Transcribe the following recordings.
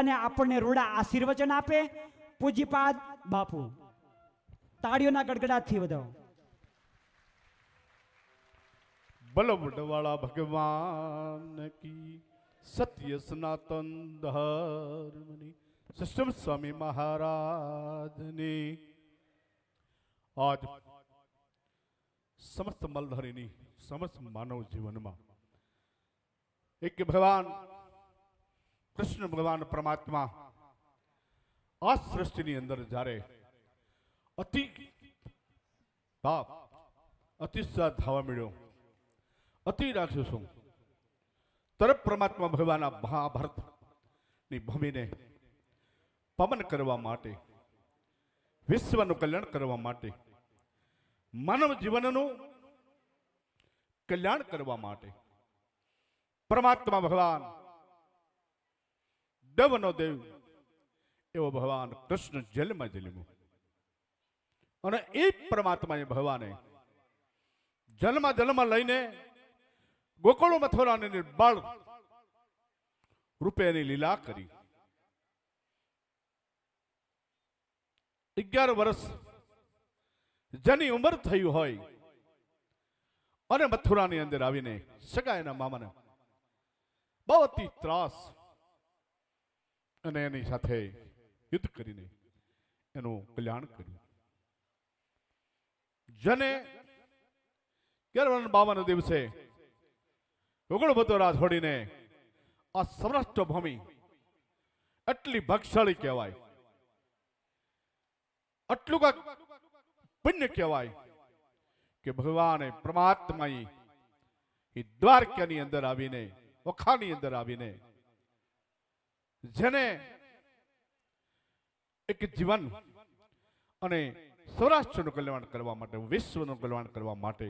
અને આપણને રૂડા આશીર્વચન આપે પૂજ્યપાદ બાપુ. તાળીઓના ગડગડાટથી વધાવો. બલો બુડવાળા ભગવાન કી સત્ય સનાતન ધર્મની સિસ્ટમ સ્વામી મહારાજની આજ સમસ્ત મલધારીની સમસ્ત માનવ જીવનમાં એક ભગવાન કૃષ્ણ ભગવાન પરમાત્મા આ સૃષ્ટિની અંદર જ્યારે અતિ પાપ અતિશય ધાવા મળ્યો અતિ રાક્ષસો તરફ પરમાત્મા ભગવાન મહાભારતની ભૂમિને પવન કરવા માટે વિશ્વનું કલ્યાણ કરવા માટે માનવ જીવનનું કલ્યાણ કરવા માટે પરમાત્મા ભગવાન દેવનો દેવ એવો ભગવાન કૃષ્ણ જેલમાં જન્મ્યો અને એ પરમાત્માએ ભગવાને જન્મ લઈને ગોકુળ મથુરાને નિર્બાળ રૂપે એની લીલા કરી 11 વર્ષ જેની ઉંમર થઈ હોય અને મથુરાની અંદર આવીને સગા એના મામાને બહુ અતિ ત્રાસ અને એની સાથે યુદ્ધ કરીને એનું કલ્યાણ કર્યું. જેને 52 દિવસે ગોકુળ મથુરા છોડીને આ સૌરાષ્ટ્ર ભૂમિ એટલી ભાગશાળી કહેવાય, આટલું કાંક પુણ્ય કહેવાય કે ભગવાને પરમાત્માએ એ દ્વારકાની અંદર આવીને વખાની અંદર આવીને જેને એક જીવન અને સૌરાષ્ટ્રનું કલ્યાણ કરવા માટે વિશ્વનું કલ્યાણ કરવા માટે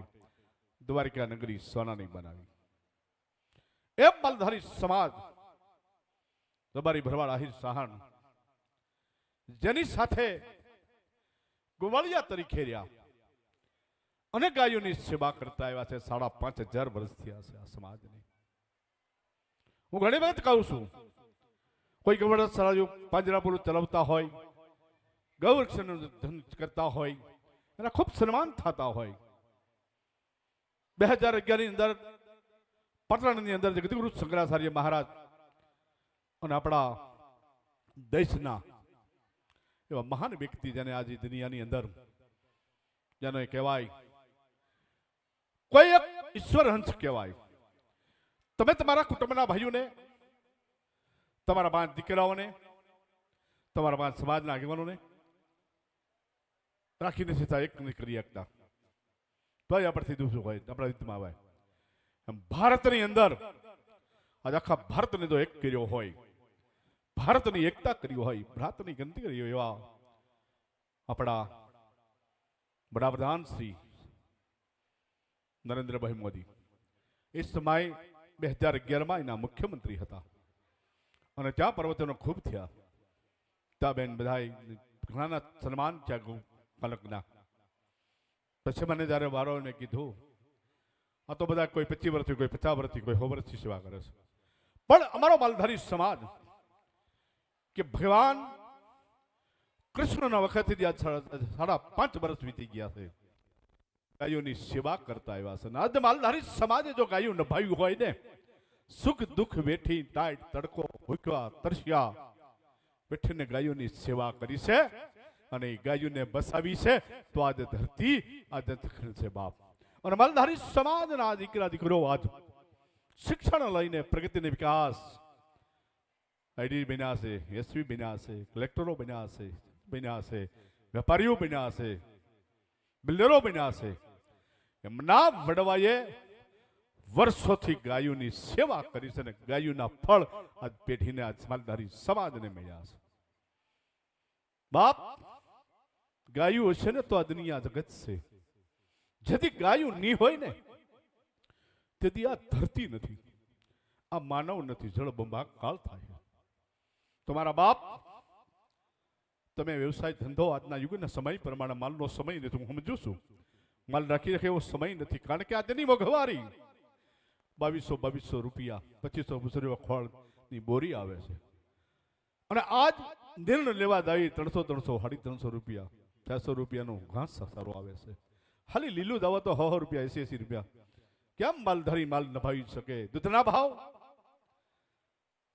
દ્વારકા નગરી સોનાની બનાવી. એ માલધારી સમાજ રબારી ભરવાડ આહિર સાહણ જેની સાથે ગોવાળિયા તરીકે રહ્યા અને ગાયોની સેવા કરતા આવ્યા છે 5,500 વર્ષ થયા છે આ સમાજને. હું ઘણી વખત કહું છું, કોઈ ગૌરક્ષ પાંજરાપુર ચલાવતા હોય, ગૌરક્ષનું ધન કરતા હોય, એના ખૂબ સન્માન થતા હોય. 2011 ની અંદર પાટણની અંદર જગતગુરુ શંકરાચાર્ય મહારાજ અને આપણા દેશના એવા મહાન વ્યક્તિ જેને આજે દુનિયાની અંદર જેને કહેવાય કોઈ એક ઈશ્વર હંસ કહેવાય. તમે તમારા કુટુંબના ભાઈઓને, તમારા 5 દીકરાઓને, તમારા 5 સમાજના આગેવાનોને રાખીને સીધા એક નહીં કરી શકતા તો આપણથી દૂર હોય આપણા રીતમાં આવે. ભારતની અંદર આજ આખા ભારતને જો એક કર્યો હોય, ભારતની એકતા કરી હોય, ભારતની ગણતરી કરી હોય એવા આપણા વડાપ્રધાન શ્રી નરેન્દ્રભાઈ મોદી એ સમય 2011 એના મુખ્યમંત્રી હતા અને ત્યાં પ્રવચનો ખૂબ થયા. ત્યાં બેન બધા ઘણાના સન્માન થયા પાલકના. પછી મને જયારે વારો મેં કીધું આ તો બધા કોઈ 25 વર્ષથી, કોઈ 50 વર્ષથી, કોઈ 100 વર્ષથી સેવા કરે છે, પણ અમારો માલધારી સમાજ કે ભગવાન કૃષ્ણના વખતથી આજ 5.5 વર્ષ વીતી ગયા છે ગાયોની સેવા કરતા આવ્યા છે. આજ માલધારી સમાજે જો ગાયું નભાવ્યું હોય ને, સુખ દુઃખ વેઠી ટાઈટ તડકો ભૂખ્યા તરસ્યા બેઠીને ગાયોની સેવા કરી છે અને ગાયોને બસાવી છે તો આજે ધરતી આજે દખણ છે બાપ. અને માલધારી સમાજના દીકરા દીકરો આજ શિક્ષણ લઈને પ્રગતિને વિકાસ આઈડી બન્યા છે, એસવી બન્યા છે, કલેક્ટરો બન્યા છે, વેપારીઓ બન્યા છે, બિલ્ડરો બન્યા છે. એમના વડવાએ વર્ષોથી ગાયોની સેવા કરી છે અને ગાયોના ફળ આજ પેઢીને આજ માલધારી સમાજને મળ્યા છે. બાપ ગાયું હશે ને તો આ દુનિયા જગત છે. જેથી ગાયું નહીં હોય ને તેથી આ ધરતી નથી, આ માનવ નથી, જળબંબાકાર થાય. તમારા બાપ તમે વ્યવસાય ધંધો આજના યુગના સમય પ્રમાણે માલનો સમય નથી, હું સમજુ છું. માલ રાખી રાખે એવો સમય નથી, કારણ કે આજની મોંઘવારી 2200 રૂપિયા 2500 ખોળની બોરી આવે છે. અને આજ નિર્ણય લેવા દાવી 300 350 રૂપિયા 400 રૂપિયાનું ઘાસ સારું આવે છે. ખાલી લીલું દાવો તો 100 રૂપિયા 80 રૂપિયા કેમ માલધારી માલ નભાવી શકે? દૂધના ભાવ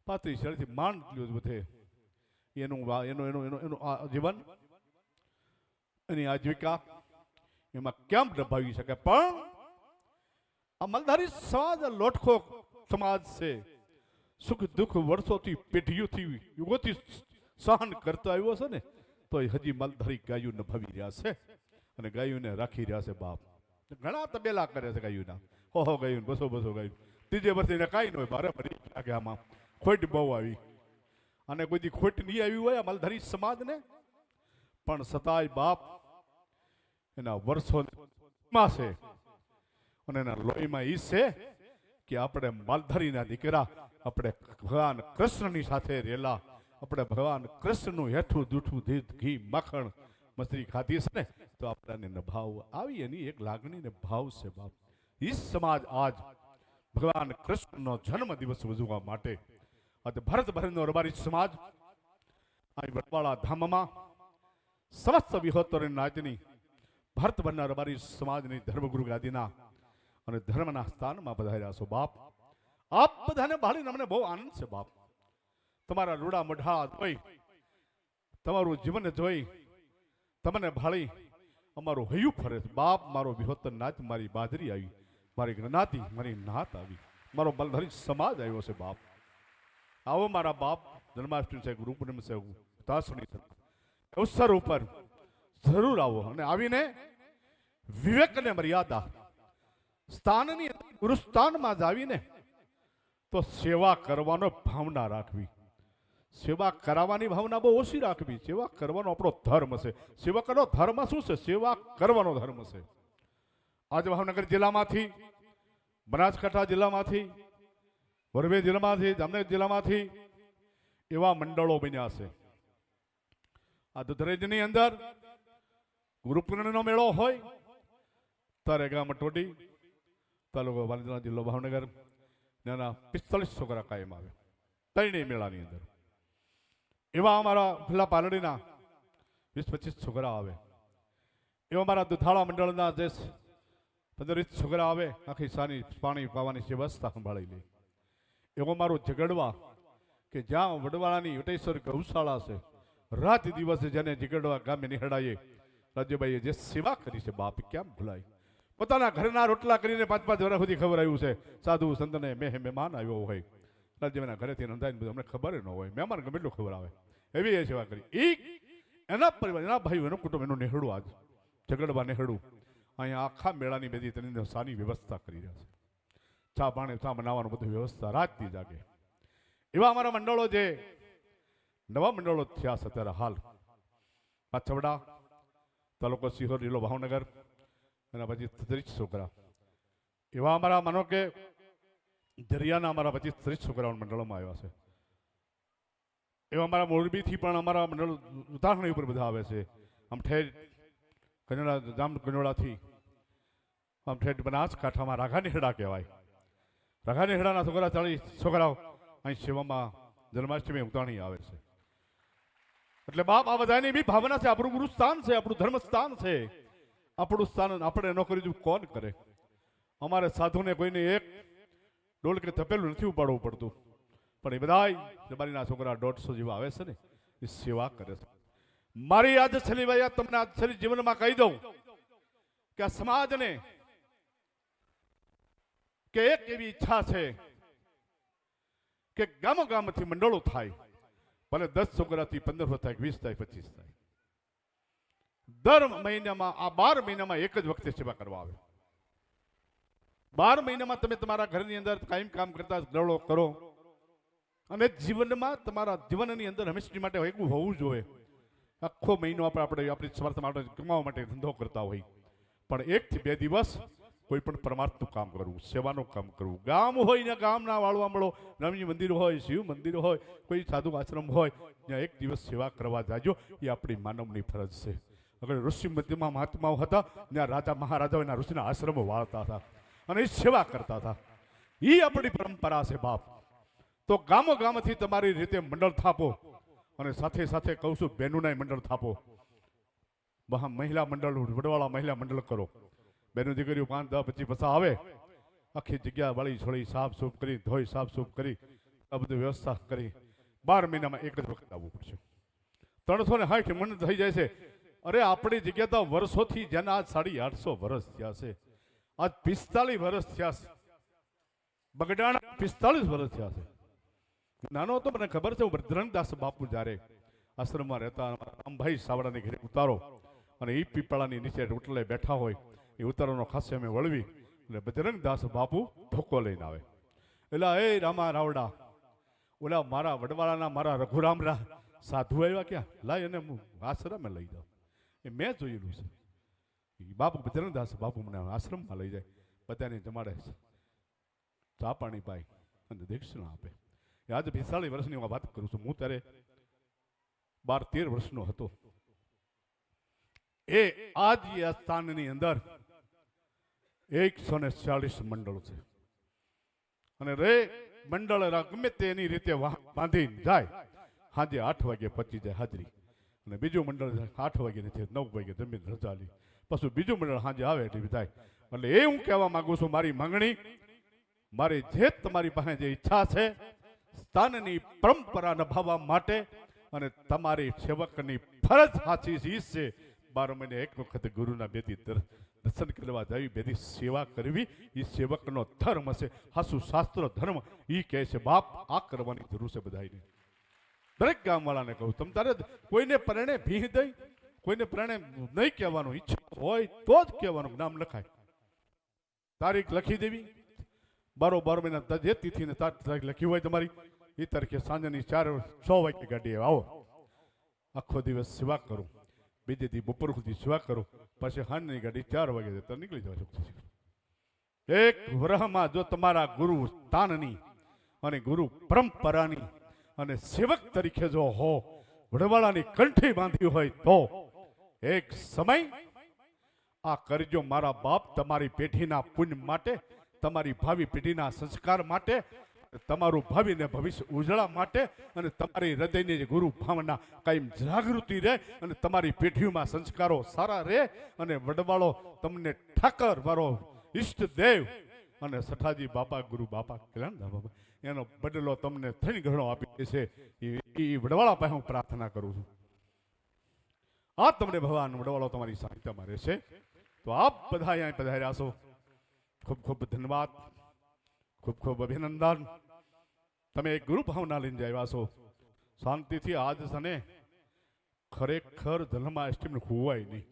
35 થી માંડ લ્યો વધે એનું જીવન એની આજીવિકા એમાં કેમ નભાવી શકે? પણ આ માલધારી સમાજ લોટખો સમાજ છે. સુખ દુઃખ વર્ષોથી પેઢીઓથી યુગોથી સહન કરતો આવ્યો છે ને, તો હજી માલધારી ગાયું નભાવી રહ્યા છે અને ગાયોને રાખી રહ્યા છે. બાપ ઘણા તબેલા કરે છે ગાયુંના, 100 ગાયું 200 ગાયું. ત્રીજે વર્ષે કાંઈ ન હોય, ભારે ભરી લાગે આમાં ખોટ બહુ આવી. અને કોઈ ખોટ નહીં આવી હોય આ માલધારી સમાજને, પણ સતાય બાપ એના વર્ષો છે અને એના લોહીમાં ઈ છે કે આપણે માલધારીના દીકરા, આપણે ભગવાન કૃષ્ણની સાથે રહેલા, આપણે ભગવાન કૃષ્ણનું હેઠું દૂઠું દૂધ ઘી માખણ મસરી ખાધી છે ને, તો આપણને નભાવ આવી એની એક લાગણી ને ભાવ છે. બાપ ઈ સમાજ આજ ભગવાન કૃષ્ણનો જન્મ દિવસ ઉજવવા માટે આજે ભારતભરનો રબારી સમાજ અહીં વડવાળા ધામમાં સમસ્ત વિહોત્તર નાચની ભારતભરના રબારી સમાજની ધર્મગુરુ ગાદીના અને ધર્મના સ્થાનમાં પધાર્યા છો. બાપ આપ બધાને ભાળીને અમને બહુ આનંદ છે. બાપ તમારા રૂડા મોઢા જોઈ, તમારું જીવન જોઈ, તમને ભાળી અમારું હૈયું ફરે છે. બાપ મારો વિહોત્તર નાચ, મારી બાજરી આવી, મારી જ્ઞાતિ, મારી નાત આવી, મારો માલધારી સમાજ આવ્યો છે. બાપ આવો મારા બાપ, જન્માષ્ટમી છે, ગુરુ પૂનમ છે, તાસણી છે, અવસર ઉપર જરૂર આવો અને આવીને વિવેકને મર્યાદા સ્થાનની ગુરુસ્થાનમાં જ આવીને તો સેવા કરવાનો ભાવના રાખવી. સેવા કરાવવાની ભાવના બહુ ઓછી રાખવી. સેવા કરવાનો આપણો ધર્મ છે. સેવા કરવાનો ધર્મ શું છે? સેવા કરવાનો ધર્મ છે. આજે ભાવનગર જિલ્લામાંથી, બનાસકાંઠા જિલ્લામાંથી, મોરબી જિલ્લામાંથી, જામનગર જિલ્લામાંથી એવા મંડળો બન્યા છે. આ દુધરેજની અંદર ગુરુ પૂર્ણિમાનો મેળો હોય ત્યારે ગામ ટોડી, તાલુકો વાલિદરા, જિલ્લો ભાવનગર, નાના 45 છોકરા કાયમ આવે ત્રણેય મેળાની અંદર. એવા અમારા ખુલ્લા પાલડીના 20-25 છોકરા આવે. એવા અમારા દુધાળા મંડળના જે 15-20 છોકરા આવે, આખી સાની પાણી પાવાની વ્યવસ્થા સંભાળી લે. એવો મારો ઝઘડવા કે જ્યાં વડવાળાની વટેશ્વર ગૌશાળા છે, રાત દિવસે જેને ઝઘડવા ગામે નિહળાઈએ રાજ્યભાઈએ જે સેવા કરી છે, બાપ કેમ ભૂલાય? પોતાના ઘરના રોટલા કરીને 5-5 વર્ષ સુધી ખબર આવ્યું છે. સાધુ સંતને મહેમાન આવ્યો હોય, રાજ્યના ઘરેથી નંદાઈને બધું અમને ખબર ન હોય, મહેમાન ગમે એટલું ખબર આવે, એવી એ સેવા કરી. એના પરિવાર, એના ભાઈઓ, એનું કુટુંબ, એનું નેહડું આજ ઝઘડવા નેહડું અહીંયા આખા મેળાની બધી તેની સાની વ્યવસ્થા કરી રહ્યા છે. ચા પાણી, ચા બનાવવાનું બધું વ્યવસ્થા રાતથી જાગે. એવા અમારા મંડળો જે નવા મંડળો થયા છે અત્યારે હાલ, પાછવડા તાલુકો સિહોર, જિલ્લો ભાવનગર, એના પછી 30 છોકરા. એવા અમારા માનો કે દરિયાના અમારા 25-30 છોકરાઓ મંડળોમાં આવ્યા છે. એવા અમારા મોરબીથી પણ અમારા મંડળ ઉદાહરણી ઉપર બધા આવે છે. આમ ઠેઠ કનોડા, જામ કનોડાથી આમ ઠેઠ બનાસકાંઠામાં રાઘાનેહડા કહેવાય. રાઘાનેહડાના છોકરા 40 છોકરાઓ અહીં સેવામાં જન્માષ્ટમી ઉતાણી આવે છે. એટલે બાપ આ બધાની બી ભાવના છે. આપણું ગુરુસ્થાન છે, આપણું ધર્મસ્થાન છે, આપણું સ્થાન આપણે ન કરી કોણ કરે? અમારે સાધુને કોઈને એક ડોલ કે તપેલું નથી ઉપાડવું પડતું, પણ એ બધા જબારીના છોકરા 150 જેવા આવે છે ને, એ સેવા કરે છે. મારી આજે છેલ્લી ભાઈ તમને આજ છેલ્લી જીવનમાં કહી દઉં કે આ સમાજને કે એક એવી ઈચ્છા છે કે ગામો ગામથી મંડળો થાય, ભલે 10 છોકરાથી 15 થાય, 20 થાય, 25 થાય. દર મહિનામાં આ 12 મહિનામાં એક જ વખતે સેવા કરવા આવે. 12 મહિનામાં તમે તમારા ઘરની અંદર કાયમ કામ કરતા દળો કરો અને જીવનમાં તમારા જીવનની અંદર હંમેશા માટે એવું હોવું જોઈએ. આખો મહિનો આપણે આપણી સ્વાર્થ માટે કમાવા માટે ધંધો કરતા હોય, પણ 1 થી 2 દિવસ કોઈ પણ પરમાર્થનું કામ કરવું, સેવાનું કામ કરવું. ગામ હોય ને ગામના વાળવા મળો, રામજી મંદિર હોય, શિવ મંદિર હોય, કોઈ સાધુ આશ્રમ હોય, ત્યાં 1 દિવસ સેવા કરવા જાજો. એ આપણી માનવની ફરજ છે. અગર ઋષિ મધ્યમાં મહાત્માઓ હતા, ત્યાં રાજા મહારાજાઓ એના ઋષિના આશ્રમો વાળતા હતા અને એ સેવા કરતા હતા. એ આપણી પરંપરા છે બાપ. તો ગામો ગામથી તમારી રીતે મંડળ થાપો અને સાથે સાથે કહું છું બહેનોના મંડળ થાપો, મહિલા મંડળ, વડવાળા મહિલા મંડળ કરો. બહેનો દીકરીઓ 5, 10, 25 પૈસા આવે, આખી જગ્યા વાળી છોડી સાફ સૂફ કરી, ધોઈ સાફ સૂફ કરી, આ બધી વ્યવસ્થા કરી 12 મહિનામાં એક જ વખત આવવું પડશે. 360 મણ થઈ જાય છે. અરે આપણી જગ્યા તો વર્ષોથી, જેના આજ 850 વર્ષ થયા છે, આજ 45 વર્ષ થયા છે. બગડાણા 45 વર્ષ થયા છે. નાનો હતો મને ખબર છે, હું ભદ્રંગદાસ બાપુ જ્યારે આશ્રમમાં રહેતા, અંબાઈ સાવડાની ઘરે ઉતારો અને એ પીપળાની નીચે રોટલે બેઠા હોય, એ ઉતારોનો ખાસ અમે વળવી એટલે બજરંગદાસ બાપુ ધોકો લઈને આવે. એટલે એ રામા રાવડા, ઓલા મારા વડવાળાના મારા રઘુરામરા સાધુ આવ્યા, ક્યાં લાય એને હું આશ્રમે લઈ જાઉં. એ મેં જોયેલું છે. એ બાપુ બજરંગદાસ બાપુ મને આશ્રમમાં લઈ જાય, બધાને જમાડે, ચા પાણી પાય અને દક્ષિણા આપે. આજે 45 વર્ષની હું વાત કરું છું. હું ત્યારે 12-13 વર્ષનો હતો. એ આજ આ સ્થાનની અંદર 140 મંડળો છે. અને રે મંડળ ગમે તેની રીતે બાંધી જાય, સાંજે 8 વાગે પચી જાય હાજરી. અને બીજું મંડળ 8 વાગે નથી, 9 વાગે જમીન રજા લે. પછી બીજું મંડળ સાંજે આવે એટલે થાય. એટલે એ હું કહેવા માંગુ છું, મારી માંગણી, મારી જે તમારી પાસે જે ઈચ્છા છે, સ્થાનની પરંપરા નિભાવવા માટે અને તમારી સેવકની ફરજ સાચી છે. 12 મહિને એક વખત ગુરુના બેથી દર્શન કરવા જવી, બેથી સેવા કરવી, એ સેવકનો ધર્મ છે. હાસુ શાસ્ત્ર ધર્મ એ કહે છે. બાપ, આ કરવાની જરૂર છે બધાને. દરેક ગામવાળાને કહું, તમે તારે કોઈને પરણે ભીહ દઈ, કોઈને પરણે નહીં કહેવાનું, ઈચ્છા હોય તો જ કહેવાનું. નામ લખાય, તારીખ લખી દેવી, 12 મહિના જે તિથિને તારીખ લખી હોય તમારી, એ તારીખે સાંજની 4-6 વાગે ગાડી આવો. આખો દિવસ સેવા કરું, બીજે દી બપોર સુધી સેવા કરું, પછી સાંજની ગાડી 4 વાગે જતા નીકળી જવા શકશે. એક વર્ષમાં જો તમારા ગુરુ સ્થાનની અને ગુરુ પરંપરાની અને સેવક તરીકે જો હો, વડવાળાની કંઠી બાંધી હોય, તો એક સમય આ કરજો મારા બાપ, તમારી પેઢીના પુણ્ય માટે, તમારી ભાવિ પેઢીના સંસ્કાર માટે, તમારું ભાવિ ને ભવિષ્ય ઉજળા માટે, અને તમારી હૃદયની ગુરુ ભાવના કાયમ જાગૃતિ રહે, અને તમારી પેઢીઓમાં સંસ્કારો સારા રહે, અને વડવાળો તમને ઠાકર મારો ઈષ્ટદેવ અને સઠાજી બાપા, ગુરુ બાપા, કલ્યાણદાસ બાપા, એનો બદલો તમને 3 ગણો આપી દેશે. એ વડવાળા પાસે હું પ્રાર્થના કરું છું. આ તમને ભગવાન વડવાળો તમારી સાહિત્યમાં રહેશે. તો આપ બધા અહીંયા પધાર્યા છો, ખૂબ ખૂબ ધન્યવાદ, ખૂબ ખૂબ અભિનંદન. તમે એક ગુરુ ભાવના લઈને આવ્યા છો. શાંતિથી આજ સને ખરેખર જન્માષ્ટમી હુવાય નહીં.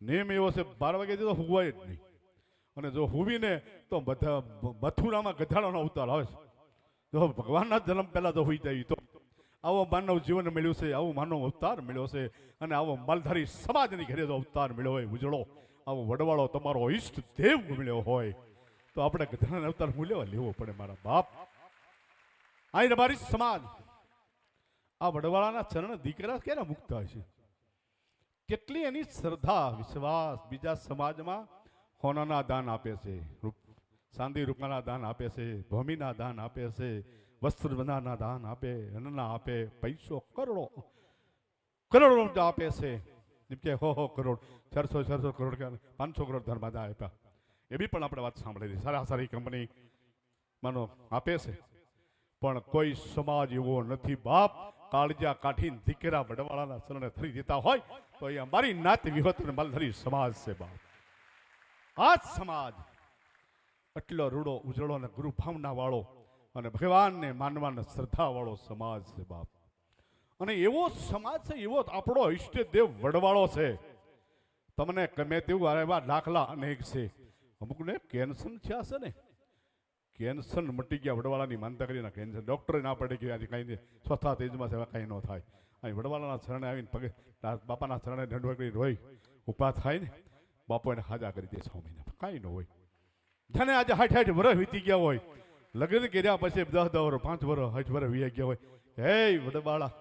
નિયમ એવો છે, 12 વાગે તો હુવાય જ નહીં. અને જો હુવીને તો બધા મથુરામાં ગધાડાનો અવતાર આવે છે. જો ભગવાનના જન્મ પહેલા તો હુઈ જાય, તો આવો માનવ જીવન મળ્યું છે, આવો માનવ અવતાર મળ્યો છે, અને આવો માલધારી સમાજની ઘરે જો અવતાર મળ્યો હોય ઉજળો, આવો વડવાળો તમારો ઈષ્ટ દેવ મળ્યો હોય, તો આપણે ગધાડાનો અવતાર મૂલ્યો લેવો પડે. મારા બાપ, અહીં તમારી સમાજ આ વડવાળાના ચરણ દીકરા ક્યારે મુક્ત હશે? કેટલી એની શ્રદ્ધા વિશ્વાસ બીજા સમાજમાં હોનાના દાન આપે છે, ચાંદી રૂપાના દાન આપે છે, ભૂમિના દાન આપે છે, વસ્ત્રના દાન આપે, અન્નના આપે, પૈસો કરોડો આપે છે. જેમ કે 100 કરોડ 400 કરોડ 500 કરોડ ધર્માદા આપ્યા. એ બી પણ આપણે વાત સાંભળેલી. સારી કંપની માનો આપે છે, પણ કોઈ સમાજ એવો નથી બાપ, કાળજા કાઢીને દીકરા વડવાળાના શરણે થઈ જતા હોય તો એ અમારી નાત વિહોત માલધારી સમાજ છે બાપ. આ સમાજ એટલો રૂડો ઉજળો અને ગુરુ ભાવના વાળો અને ભગવાનને માનવાના શ્રદ્ધા વાળો સમાજ છે બાપ. અને એવો સમાજ છે, એવો આપણો ઈષ્ટદેવ વડવાળો છે. તમને ગમે તેવું એવા દાખલા અનેક છે. અમુકને કેન્સર થયા છે ને, કેન્સર મટી ગયા, વડવાળાની માનતા કરીને કેન્સર ડોક્ટરે ના પડે કે આજે કાંઈ ચોથા તેજમાં સેવા કાંઈ ન થાય. અહીં વડવાળાના શરણે આવીને પગે બાપાના શરણે દંડવકડી રોઈ ઉભા થાય ને, બાપો એને હાજા કરી દે 6 મહિના, કાંઈ ન હોય. જાણે આજે 60 વર્ષ વીતી ગયા હોય, લગ્ન કર્યા પછી 10 વર્ષ 5 વર્ષ 60 વર્ષ વી ગયા હોય. હે વડવાળા,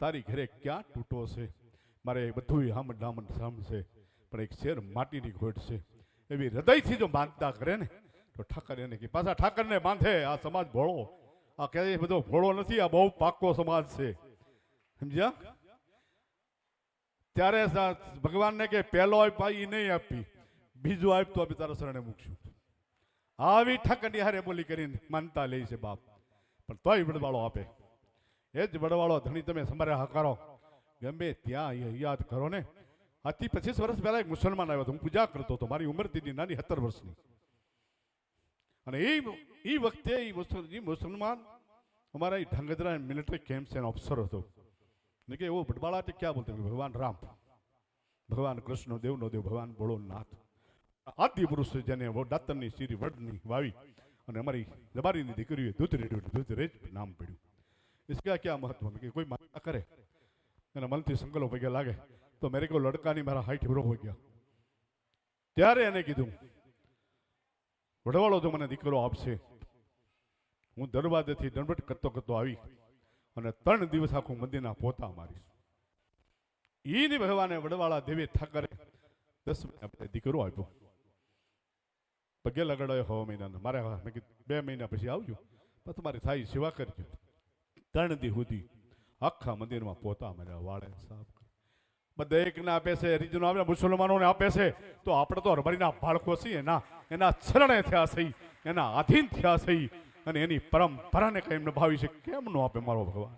તારી ઘરે ક્યાં તૂટો છે? મારે બધું હામણ સાંભળશે, પણ એક શેર માટીની ઘોટ છે. એવી હૃદયથી જો બાંધતા કરે ને, તો ઠાકર એને કે પાછા ઠાકરને બાંધે. આ સમાજ ભોળો, આ કહે બધો ભોળો નથી, આ બહુ પાકો સમાજ છે. સમજ્યા? ત્યારે ભગવાનને કે પહેલો આપ એ નહીં આપી, બીજો આપ તો તારા શરણે મૂકશું. આવી ઠકની હારે બોલી કરીને માનતા લે છે બાપ, પણ તોય વડવાળો આપે. એ જ વડવાળો ધણી તમે તમારે હકારો ગમે ત્યાં યાદ કરો ને. આજથી 25 વર્ષ પહેલા એક મુસલમાન આવ્યો હતો, હું પૂજા કરતો હતો, મારી ઉંમર હતી નાની 17 વર્ષની. અને એ વખતે એ મુસલમાન हमारा ढंगधरा मिलिट्री कैंप से ऑफिसर हो तो देखिए वो बटवाला तो क्या बोलते हैं, भगवान राम, भगवान कृष्ण देव नो देव, भगवान बोलो नाथ, आदि पुरुष जने वो दातनी सीरी वडनी वावी और हमारी जबारी ने दिकरी दूध रेज नाम पड़ू. इसका क्या महत्व है कि कोई मान्यता करे मेरा मन थी संकल्प हो गया लागे तो मेरे को लड़का नहीं मेरा हाइट ब्रो हो गया. त्यारे एने कीधुं वडवाळो तो मने दीकरो आपशे. હું દરવાજેથી દંડવટ કરતો કરતો આવી અને 3 દિવસ આખું મંદિરના પોતા મારીશ. ઈની ભગવાને વડવાળા દેવી ઠાકરે 10 મહિના દીકરો આપ્યો. પગે લગાડ્યો 6 મહિનાનો. મારે મેં કીધું 2 મહિના પછી આવજો, પણ તમારી થાઈ સેવા કરજો. 3 દી સુધી આખા મંદિરમાં પોતા માર્યા, વાળે સાફ બધા એકને આપે છે, રીજનો આવે મુસલમાનોને આપે છે. તો આપણે તો રબારીના બાળકો છીએ, એના શરણે થયા છે, એના આધીન થયા છે અને એની પરંપરાને કઈ એમને ભાવી છે. કેમ નો આપે મારો ભગવાન?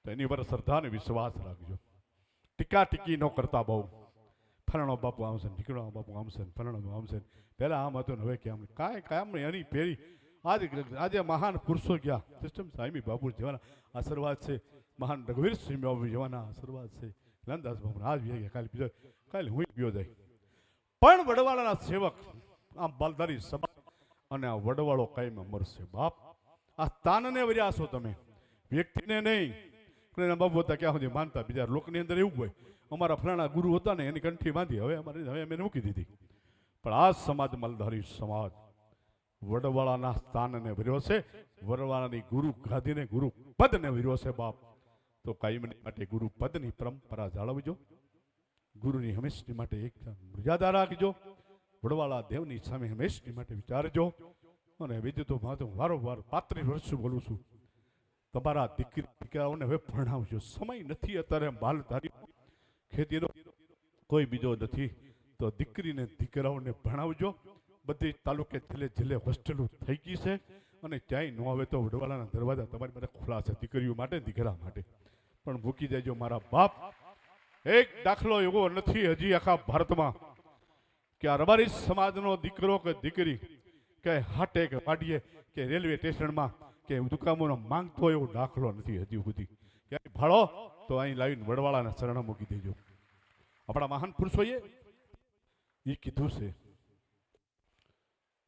તો એની પર શ્રદ્ધા અને વિશ્વાસ રાખજો. ટીકા ટીકી ન કરતા બહુ ફલાણો બાપુ આવશે, ઢીકણો બાપુ આવશે, ફલાણો આવશે. પહેલા આમ હતું ને હવે કેમ કાંઈ કામ એની પેરી આજે મહાન પુરુષો ગયા સિસ્ટમ સાઈમી બાપુ જેવાના આશીર્વાદ છે, મહાન રઘુવીર સિંહ બાબુ જેવાના આશીર્વાદ છે, નંદાસ બાબુ આજ બી ગયા, કાલે બીજો, કાલે હું ગયો જાય. પણ વડવાળાના સેવક આમ બાલધારી સભા અને આ વડવાળો કાયમ મરશે બાપ. આ સ્થાનને વર્યા છો તમે, વ્યક્તિને નહીં. બાબુ હતા ક્યાં સુધી માનતા, બીજા લોકની અંદર એવું હોય અમારા ફલાણા ગુરુ હતા ને એની કંઠી બાંધી, હવે અમે મૂકી દીધી. પણ આ સમાજ માલધારી સમાજ વડવાળાના સ્થાનને વર્યો છે, વડવાળાની ગુરુ ગાદીને ગુરુ પદને વર્યો છે બાપ. તો કાયમની માટે ગુરુ પદની પરંપરા જાળવજો, ગુરુની હંમેશની માટે એક મર્યાદા રાખજો, વડવાળા દેવની સામે હંમેશની માટે વિચારજો. અને બીજું તો વારંવાર 35 વર્ષ બોલું છું, તમારા દીકરાઓને હવે ભણાવજો. સમય નથી અત્યારે માલધારી ખેતીનો, કોઈ બીજો નથી, તો દીકરીને દીકરાઓને ભણાવજો. બધી તાલુકે જિલ્લે હોસ્ટેલો થઈ ગઈ છે અને ક્યાંય ન આવે તો વડવાળાના દરવાજા તમારી માટે ખુલ્લા છે, દીકરીઓ માટે દીકરા માટે. પણ મૂકી દેજો મારા બાપ. એક દાખલો એવો નથી હજી આખા ભારતમાં કે આ રબારી સમાજનો દીકરો કે દીકરી કે હાટે કે વાડીએ કે રેલવે સ્ટેશનમાં કે દુકાનોનો માંગતો એવો દાખલો નથી હજી સુધી. ક્યાંય ભાળો તો અહીં લાવીને વડવાળાના શરણ મૂકી દેજો. આપણા મહાન પુરુષોએ એ કીધું છે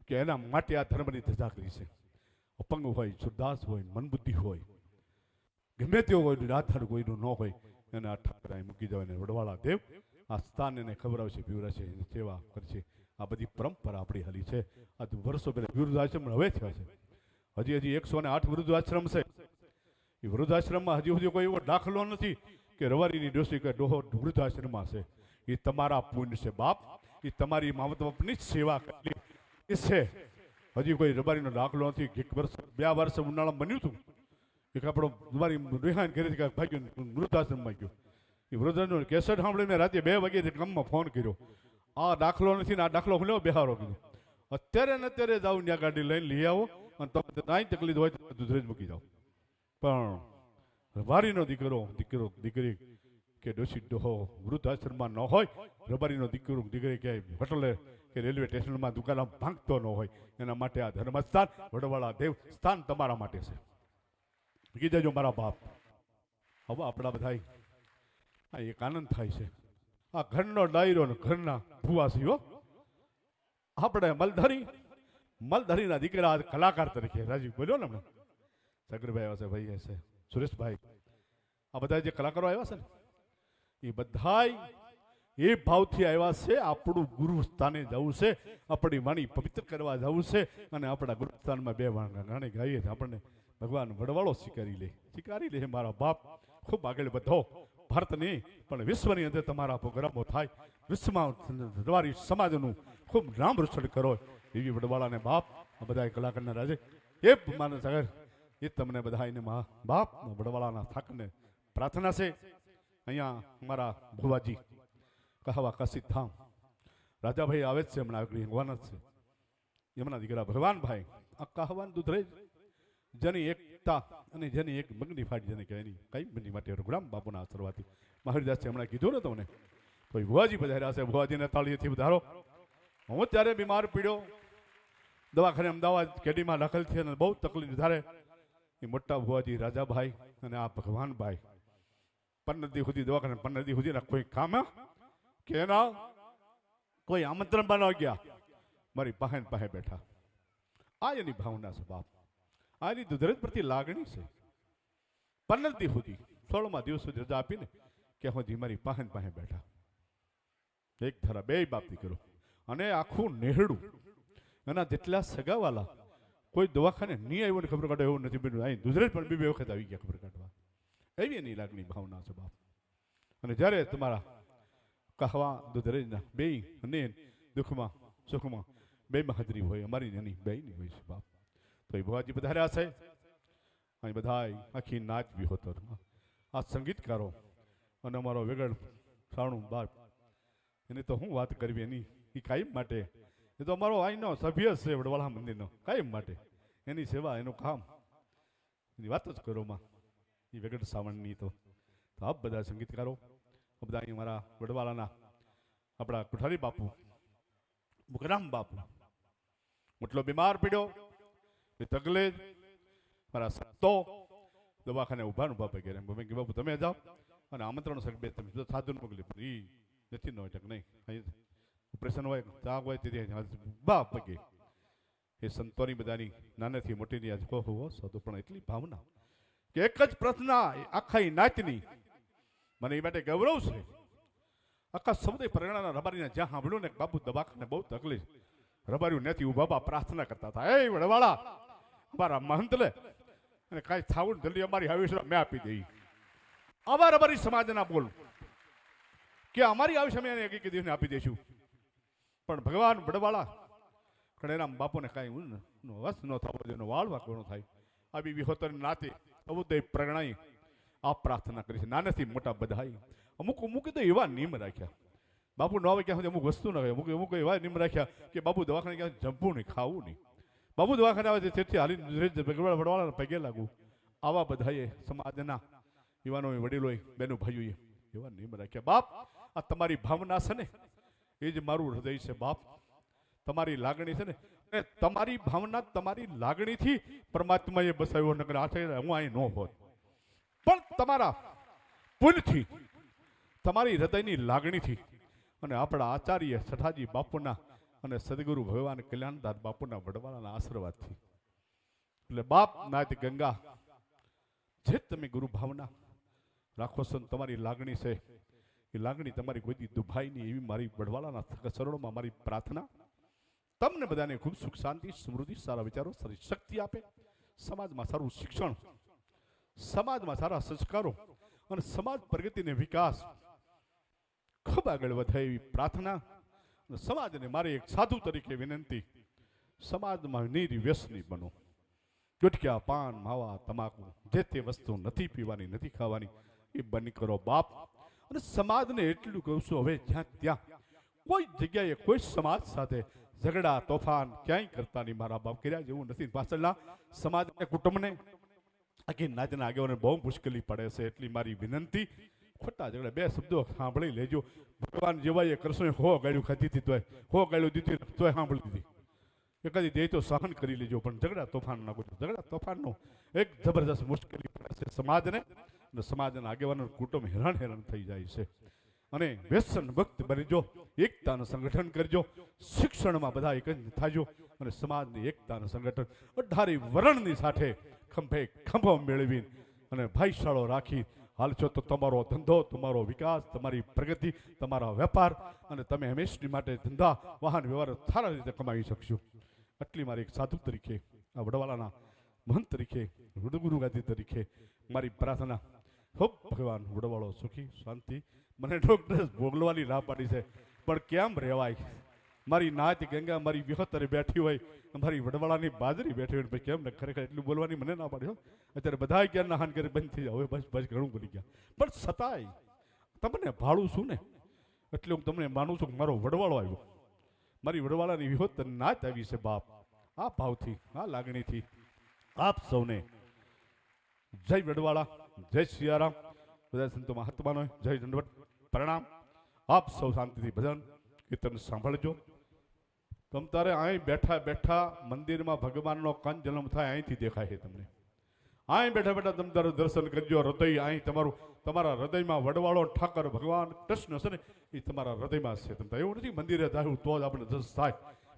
કે એના માટે આ ધર્મની ધજા કરી છે. અપંગ હોય, સુરદાસ હોય, મનબુદ્ધિ હોય, ગમે તેવો હોય, આધાર કોઈનું ન હોય, એને આ ઠાકરાએ મૂકી જવાને વડવાળા દેવ આ સ્થાન એને ખબરાવશે, પીવરાશે, એની સેવા કરશે. આ બધી પરંપરા આપણી હાલી છે. આ વર્ષો પહેલા વૃદ્ધાશ્રમ હવે થયા છે, હજી 108 વૃદ્ધાશ્રમ છે. એ વૃદ્ધાશ્રમમાં હજી સુધી કોઈ એવો દાખલો નથી કે રવારીની ડોસી કે ડોહો વૃદ્ધાશ્રમમાં છે. એ તમારા પુણ્ય છે બાપ, એ તમારી મા બાપની જ સેવા કરી છે. હજી કોઈ રબારીનો દાખલો નથી. 2 વર્ષ ઉનાળામાં બન્યું હતું, એક આપણો રબારી રિહાન કરી ભાગ્યો વૃદ્ધાશ્રમમાં ગયો. એ વૃદ્ધાશ્રમ કેસેટ સાંભળીને રાતે 2 વાગ્યાથી ગામમાં ફોન કર્યો, આ દાખલો નથી ને આ દાખલો ખુલ્યો બેહારો કીધું. અત્યારે ને અત્યારે જાઓ, ત્યાં ગાડી લઈને લઈ આવો અને તમે કાંઈ તકલીફ હોય તો દૂધરેજ મૂકી જાઓ. પણ રબારીનો દીકરી કે ડોસી ડોહો વૃદ્ધાશ્રમમાં ન હોય, રબારીનો દીકરી ક્યાંય હોટલે કે રેલવે સ્ટેશનમાં દુકાનમાં ભાંગતો ન હોય, એના માટે આ ધર્મસ્થાન વડવાળા દેવ સ્થાન તમારા માટે છે. મૂકી દેજો મારા બાપ. હવે આપણા બધા આ એક આનંદ થાય છે, આ ઘરનો ડાયરો ને ઘરના ભુવાસીઓ. આપણે મલધારીના દીકરા કલાકાર તરીકે રાજીવ બોલ્યો ને હમણાં, સગરભાઈ આવ્યા છે, ભાઈ હશે, સુરેશભાઈ, આ બધા જે કલાકારો આવ્યા છે ને એ બધા એ ભાવથી આવ્યા છે. આપણું ગુરુ સ્થાને જવું છે, આપણી વાણી પવિત્ર કરવા જવું છે અને આપણા ગુરુ સ્થાનમાં 2 ગાણી ગાઈએ આપણને ભગવાન વડવાળો સ્વીકારી લે મારા બાપ. ખૂબ આગળ વધો, ભારત નહીં પણ વિશ્વની અંદર તમારા પ્રોગ્રામો થાય, વિશ્વમાં રબારી સમાજનું ખૂબ નામ રોશન કરો એવી વડવાળાને બાપ આ બધા કલાકારના રાજે એ માને સાગર એ તમને બધા એને બાપ વડવાળાના થાકને પ્રાર્થના છે અહીંયા અમારા ભુવાજી કહાવા કાશી ધામ રાજાભાઈ આવે જ છે હમણાં આગળ ભગવાન જ છે એમના દીકરા ભગવાનભાઈ આ કહાવાન દૂધરેજ જેની એકતા અને જેની એક મગની ફાટ જેને કહેવાય નહીં કઈ મગની માટે રઘુરામ બાપુના આશીર્વાદથી મહાવીરદાસે હમણાં કીધું ને તમને તો એ ભુવાજી પધાર્યા છે ભુવાજીને તાળીથી વધારો હું ત્યારે બીમાર પીડ્યો દવાખાને અમદાવાદ કેડીમાં દાખલ છે અને બહુ તકલીફ ધારે એ મોટા ભુવાજી રાજાભાઈ અને આ ભગવાનભાઈ 15 દી સુધી દવાખાને 15 દી સુધી કોઈ કામ કે એના કોઈ આમંત્રણ બનવા ગયા મારી પાસે બેઠા આ એની ભાવના છે બાપ આ એની દુધરેજ પ્રત્યે લાગણી છે 15 દી સુધી 16મા દિવસ સુધી રજા આપીને કે હું મારી પાસે બેઠા એક ધારા બે બાપ દીકરો અને આખું નેહડું એના જેટલા સગાવાલા કોઈ દવાખાને નહીં આવ્યો ને ખબર કાઢો એવું નથી બન્યું અહીં દુધરેજ પણ 2 વખત આવી ગયા ખબર કાઢવા એવી એની લાગણી ભાવના છે બાપ અને જ્યારે તમારા કહાવા દુધરેજના બે અને દુઃખમાં સુખમાં બેમાં હાજરી હોય અમારી એની બેની હોય છે બાપ તો એ ભુવાજી પધાર્યા છે અહીં બધા આખી નાચ બી હોતો આ સંગીતકારો અને અમારો વેગળ સાણું બાપ એની તો હું વાત કરવી એની એ કાયમ માટે એ તો અમારો અહીંનો સભ્ય છે વડવાળા મંદિરનો કાયમ માટે એની સેવા એનું કામ એની વાત જ કરો માં એ વેગળ સાવણની તો આપ બધા સંગીતકારો બધા અહીં અમારા વડવાળાના આપણા કુઠારી બાપુ મુકરામ બાપુ એટલો બીમાર પડ્યો એ તગલે મારા સત્તો દવાખાને ઉભા પગે મેં કે બાપુ તમે જાઓ અને આમંત્રણ સર બે તમે સાધુ મોકલી પણ એ નથી ન હોય નહીં ઓપરેશન હોય ચા હોય તેથી બા પગે એ સંતોની બધાની નાનેથી મોટીની આજ કહો સાધુ પણ એટલી ભાવના કે એક જ પ્રાર્થના આખા નાચની મને એ માટે ગૌરવ છે આખા સમુદાય પરગણાના રબારીને જ્યાં સાંભળ્યું ને બાપુ દવાખાને બહુ તકલીફ રબારીઓ નથી ઉભા પ્રાર્થના કરતા હતા એ વડવાળા અમારા મહંત લે અને કાંઈ થાવું જલ્દી અમારી આયુષ્ય મેં આપી દઈ આવા રબારી સમાજના બોલ કે અમારી આયુષ્ય મેં એક દિવસને આપી દઈશું પણ ભગવાન વડવાળા કણેરામ બાપુને કાંઈ વસ ન થવો જોઈએ વાળવા કોનો થાય આ બી વિહોતર નાતે સમુદાય પ્રગણાઈ આ પ્રાર્થના કરી છે નાનેથી મોટા બધાઈ અમુક તો એવા નિયમ રાખ્યા બાપુ ન આવે ક્યાં અમુક વસ્તુ ન હોય અમુક એવા નિયમ રાખ્યા કે બાપુ દવાખાને ક્યાં જમવું નહીં ખાવું નહીં બાપુ દવાખાને આવે તેથી હાલી વડવાળાને પગે લાગવું આવા બધાએ સમાજના યુવાનો વડીલોએ બેનો ભાઈઓએ એવા નિયમ રાખ્યા બાપ આ તમારી ભાવના છે ને એ જ મારું હૃદય છે બાપ તમારી લાગણી છે ને અને તમારી ભાવના તમારી લાગણીથી પરમાત્માએ બસાવ્યો નગર આ હું અહીં ન હોત પણ તમારા પુણ્યથી તમારી હૃદયની લાગણીથી અને આપણા આચાર્ય સઠાજી બાપુના અને સદગુરુ ભગવાન કલ્યાણદાસ બાપુના વડવાળાના આશીર્વાદથી એટલે બાપ નાથ ગંગા જે તમે ગુરુ ભાવના રાખો છો તમારી લાગણી છે એ લાગણી તમારી કોઈ દુભાઈ નહીં એવી મારી વડવાળાના ચરણોમાં મારી પ્રાર્થના તમને બધાને ખૂબ સુખ શાંતિ સમૃદ્ધિ સારા વિચારો સારી શક્તિ આપે સમાજમાં સારું શિક્ષણ સમાજમાં સારા સંસ્કારો અને સમાજ પ્રગતિને વિકાસ ખૂબ આગળ વધે એવી પ્રાર્થના અને સમાજને મારી એક સાધુ તરીકે વિનંતી સમાજમાં નિર્વ્યસની બનો ગુટકા પાન માવા તમાકુ જે તે વસ્તુ નથી પીવાની નથી ખાવાની એ બંધ કરો બાપ અને સમાજને એટલું કહું છું હવે જ્યાં ત્યાં કોઈ જગ્યાએ કોઈ સમાજ સાથે ઝઘડા તોફાન ક્યાંય કરતા નહીં મારા બાપ કર્યા જેવું નથી પાછળના સમાજ કુટુંબને આખી નાચના આગેવાને બહુ મુશ્કેલી પડે છે એટલી મારી વિનંતી ખોટા ઝઘડા બે શબ્દો સાંભળી લેજો ભગવાન જેવાય કૃષ્ણે હો ગાળ્યું ખાધી હતી તોય હો ગાળ્યું દીધી તોય સાંભળી દીધી એકાદી દે તો સહન કરી લેજો પણ ઝઘડા તોફાન ના કરજો ઝઘડા તોફાનનો એક જબરદસ્ત મુશ્કેલી પડે છે સમાજને અને સમાજના આગેવાનો કુટુંબ હેરાન થઈ જાય છે અને વ્યસન મુક્ત બનજો એકતાનું સંગઠન કરજો શિક્ષણમાં બધા એક જ થાજો અને સમાજની એકતાનું સંગઠન 18 વર્ણની સાથે ખંભે ખંભો મેળવી અને ભાઈશાળો રાખી હાલશો તો તમારો ધંધો તમારો વિકાસ તમારી પ્રગતિ તમારા વેપાર અને તમે હંમેશની માટે ધંધા વાહન વ્યવહાર સારા રીતે કમાવી શકશો આટલી મારી એક સાધુ તરીકે આ વડવાળાના મહંત તરીકે વડગુરુ ગાદી તરીકે મારી પ્રાર્થના ખૂબ ભગવાન વડવાળો સુખી શાંતિ મને ડોક્ટર ભોગલવાની ના પાડી છે પણ કેમ રહેવાય મારી નાચ ગંગા મારી વિહોતરે બેઠી હોય, મારી વડવાળાની બાજરી બેઠી હોય, પછી કેમ ને ખરેખર એટલું બોલવાની મને ના પાડ્યો. અત્યારે બધા ક્યારના હાન કરે બંધ થઈ જાય, હવે બસ બસ ઘણું બોલી ગયા. પણ છતાંય તમને ભાડું છું ને એટલે હું તમને માનું છું કે મારો વડવાળો આવ્યો, મારી વડવાળાની વિહોતર નાચ આવી છે બાપ. આ ભાવથી આ લાગણીથી આપ સૌને જય વડવાળા, જય સિયારામ, બધા સંતો મહાત્માનો જય દંડવત પ્રણામ. આપ સૌ શાંતિથી ભજન કીર્તન સાંભળજો. તમ તારે અહીં બેઠા બેઠા મંદિરમાં ભગવાનનો કંદ જન્મ થાય અહીંથી દેખાય છે તમને. અહીં બેઠા બેઠા તમે તારું દર્શન કરજો. હૃદય અહીં તમારું, તમારા હૃદયમાં વડવાળો ઠાકર ભગવાન કૃષ્ણ છે ને એ તમારા હૃદયમાં છે. તમે એવું નથી મંદિરે જાય તો જ આપણે દર્શન થાય,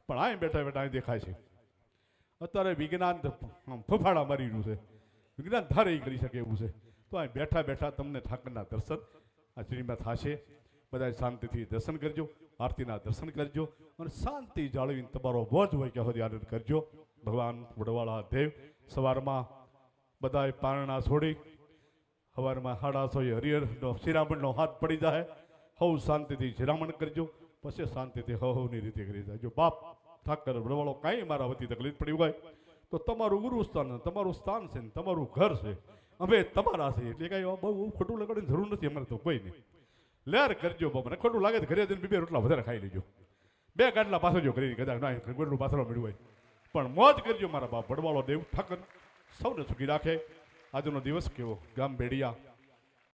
પણ અહીં બેઠા બેઠા અહીં દેખાય છે. અત્યારે વિજ્ઞાન ફફાડા મારી રહ્યું છે, વિજ્ઞાન ધારે કરી શકે એવું છે. તો અહીં બેઠા બેઠા તમને ઠાકરના દર્શન આ શ્રીમાં થશે. બધા શાંતિથી દર્શન કરજો, આરતીના દર્શન કરજો અને શાંતિ જાળવીને તમારો બોજ હોય કે સુધી આનંદ કરજો. ભગવાન વડવાળા દેવ સવારમાં બધાએ પારણા છોડી સવારમાં 6:30 હરિહરનો શિરામણનો હાથ પડી જાય. હવ શાંતિથી શિરામણ કરજો, પછી શાંતિથી હવની રીતે કરી જાય. જો બાપ ઠાકર વડવાળો કાંઈ મારા વતી તકલીફ પડી હોય તો તમારું ગુરુ સ્થાન, તમારું સ્થાન છે, તમારું ઘર છે, અમે તમારા છે, એટલે કાંઈ બહુ ખોટું લગાડવાની જરૂર નથી અમારે તો કોઈ નહીં. લેર કરજો બાપ, મને ખોટું લાગે તો ઘરે જઈને 2 રોટલા વધારે ખાઈ લેજો, 2 ગાંટલા પાછો જો કરી કદાચ ના ગોળનું પાથરો મળ્યું હોય, પણ મોજ કરજો મારા બાપ. વડવાળો દેવ ઠાકર સૌને સુખી રાખે. આજનો દિવસ કેવો ગામ બેડિયા